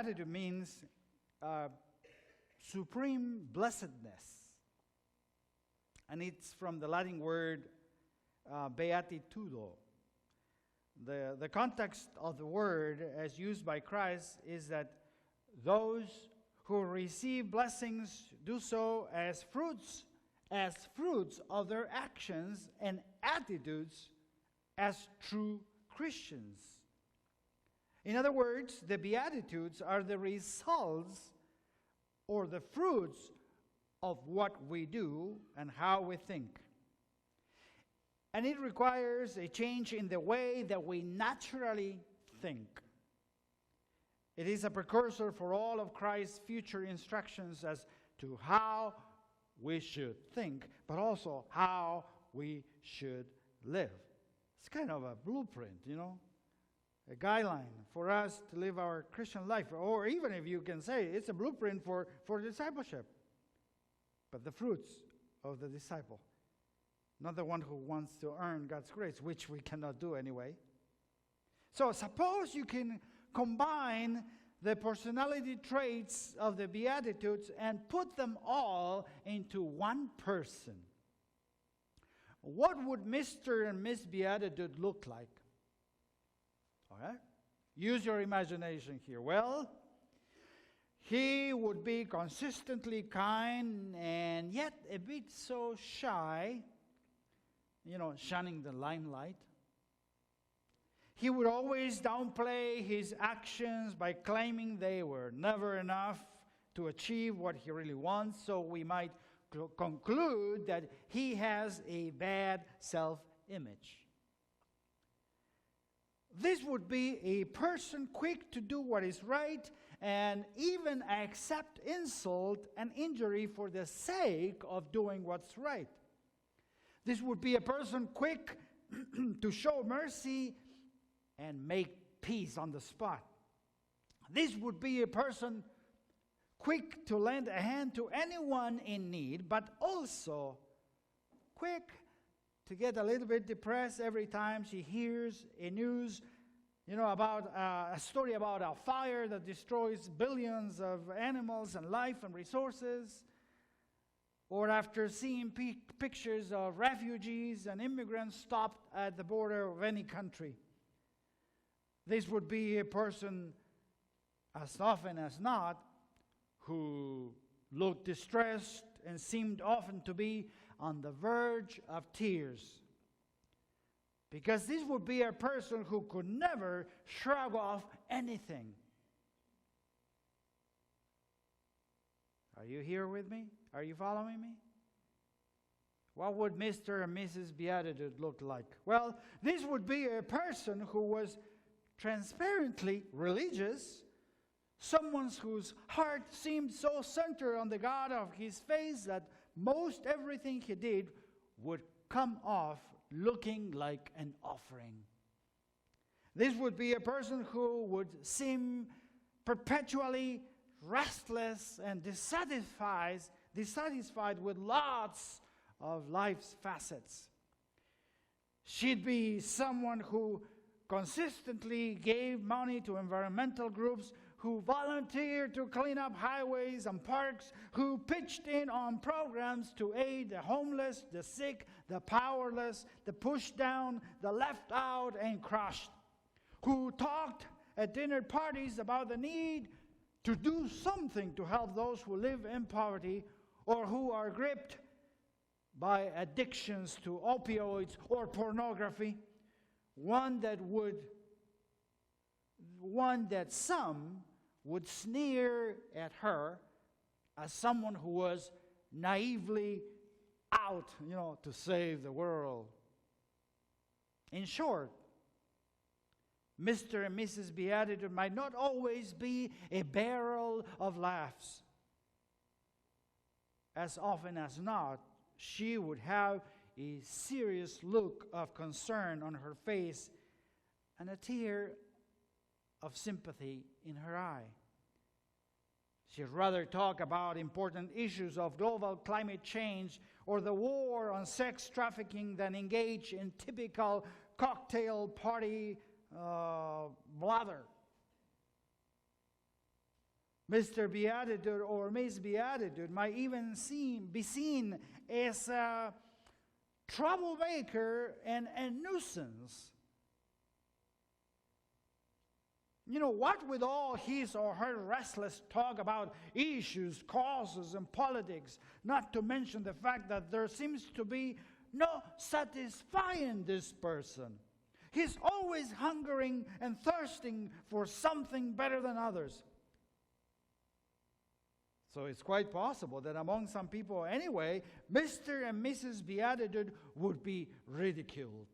Beatitude means supreme blessedness. And it's from the Latin word beatitudo. The context of the word as used by Christ is that those who receive blessings do so as fruits of their actions and attitudes as true Christians. In other words, the Beatitudes are the results or the fruits of what we do and how we think. And it requires a change in the way that we naturally think. It is a precursor for all of Christ's future instructions as to how we should think, but also how we should live. It's kind of a blueprint, a guideline for us to live our Christian life. Or even if you can say it's a blueprint for discipleship. But the fruits of the disciple. Not the one who wants to earn God's grace, which we cannot do anyway. So suppose you can combine the personality traits of the Beatitudes and put them all into one person. What would Mr. and Miss Beatitude look like? All right? Use your imagination here. Well, he would be consistently kind and yet a bit so shy, shunning the limelight. He would always downplay his actions by claiming they were never enough to achieve what he really wants, so we might conclude that he has a bad self-image. This would be a person quick to do what is right and even accept insult and injury for the sake of doing what's right. This would be a person quick to show mercy and make peace on the spot. This would be a person quick to lend a hand to anyone in need, but also quick to get a little bit depressed every time she hears a news, about a story about a fire that destroys billions of animals and life and resources, or after seeing pictures of refugees and immigrants stopped at the border of any country. This would be a person, as often as not, who looked distressed and seemed often to be on the verge of tears. Because this would be a person who could never shrug off anything. Are you here with me? Are you following me? What would Mr. and Mrs. Beatitude look like? Well, this would be a person who was transparently religious, someone whose heart seemed so centered on the God of his face that most everything he did would come off looking like an offering. This would be a person who would seem perpetually restless and dissatisfied with lots of life's facets. She'd be someone who consistently gave money to environmental groups, who volunteered to clean up highways and parks, who pitched in on programs to aid the homeless, the sick, the powerless, the pushed down, the left out and crushed, who talked at dinner parties about the need to do something to help those who live in poverty or who are gripped by addictions to opioids or pornography. One that some would sneer at her as someone who was naively out, to save the world. In short, Mr. and Mrs. Beatitude might not always be a barrel of laughs. As often as not, she would have a serious look of concern on her face and a tear of sympathy in her eye. She'd rather talk about important issues of global climate change or the war on sex trafficking than engage in typical cocktail party blather. Mr. Beatitude or Miss Beatitude might even be seen as a troublemaker and a nuisance. What with all his or her restless talk about issues, causes, and politics, not to mention the fact that there seems to be no satisfying this person. He's always hungering and thirsting for something better than others. So it's quite possible that among some people anyway, Mr. and Mrs. Beatitude would be ridiculed.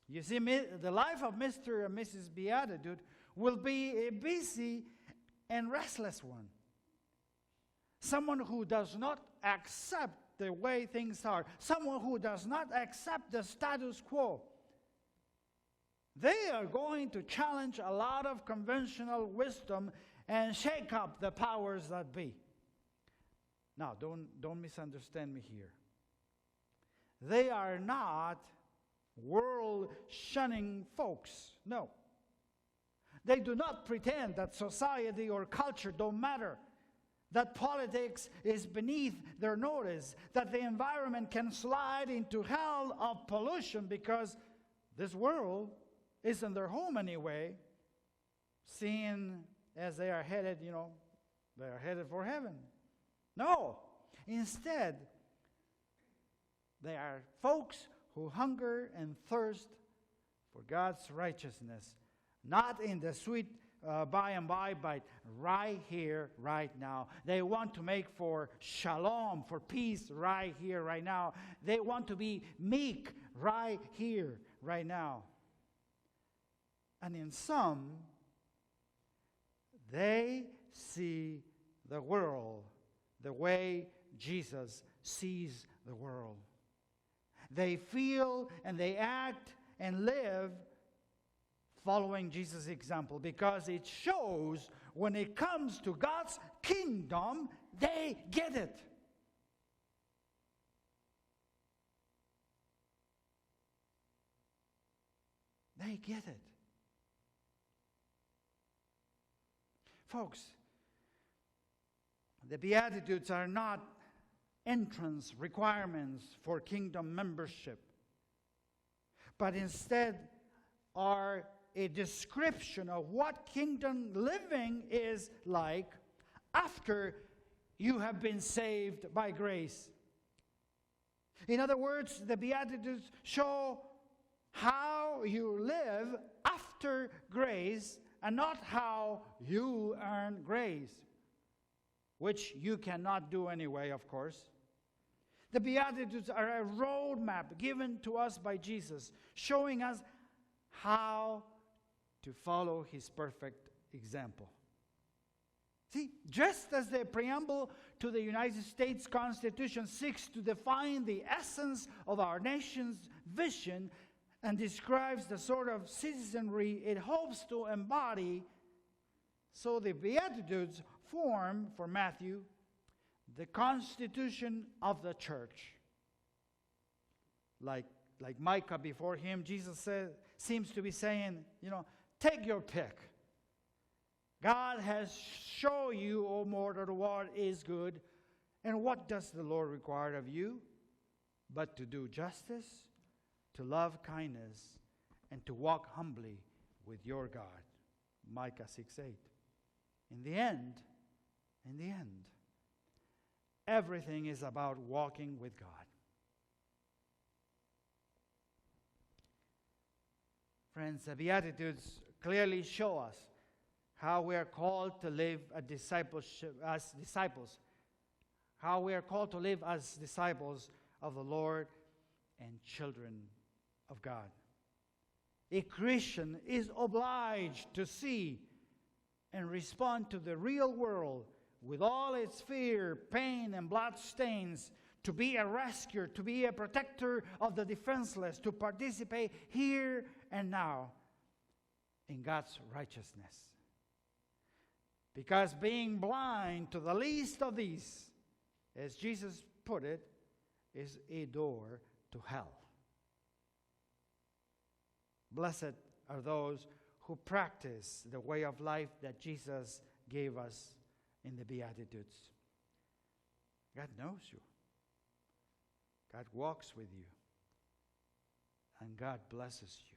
You see, the life of Mr. and Mrs. Beatitude will be a busy and restless one. Someone who does not accept the way things are. Someone who does not accept the status quo. They are going to challenge a lot of conventional wisdom and shake up the powers that be. Now, don't misunderstand me here. They are not world-shunning folks. No. They do not pretend that society or culture don't matter, that politics is beneath their notice, that the environment can slide into hell of pollution because this world isn't their home anyway, seeing as they are headed, they are headed for heaven. No. Instead, they are folks who hunger and thirst for God's righteousness, not in the sweet by and by, but right here, right now. They want to make for shalom, for peace right here, right now. They want to be meek right here, right now. And in some, they see the world the way Jesus sees the world. They feel and they act and live following Jesus' example because it shows when it comes to God's kingdom, they get it. They get it. Folks, the Beatitudes are not entrance requirements for kingdom membership, but instead are a description of what kingdom living is like after you have been saved by grace. In other words, the Beatitudes show how you live after grace and not how you earn grace, which you cannot do anyway, of course. The Beatitudes are a roadmap given to us by Jesus, showing us how to follow his perfect example. See, just as the preamble to the United States Constitution seeks to define the essence of our nation's vision and describes the sort of citizenry it hopes to embody, so the Beatitudes form, for Matthew, the constitution of the church. Like Micah before him, Jesus seems to be saying, take your pick. God has shown you, O mortal, what is good, and what does the Lord require of you? But to do justice, to love kindness, and to walk humbly with your God. Micah 6:8. In the end, everything is about walking with God. Friends, the Beatitudes clearly show us how we are called to live as disciples. How we are called to live as disciples of the Lord and children of God. A Christian is obliged to see and respond to the real world with all its fear, pain, and blood stains, to be a rescuer, to be a protector of the defenseless, to participate here and now in God's righteousness. Because being blind to the least of these, as Jesus put it, is a door to hell. Blessed are those who practice the way of life that Jesus gave us in the Beatitudes. God knows you. God walks with you. And God blesses you.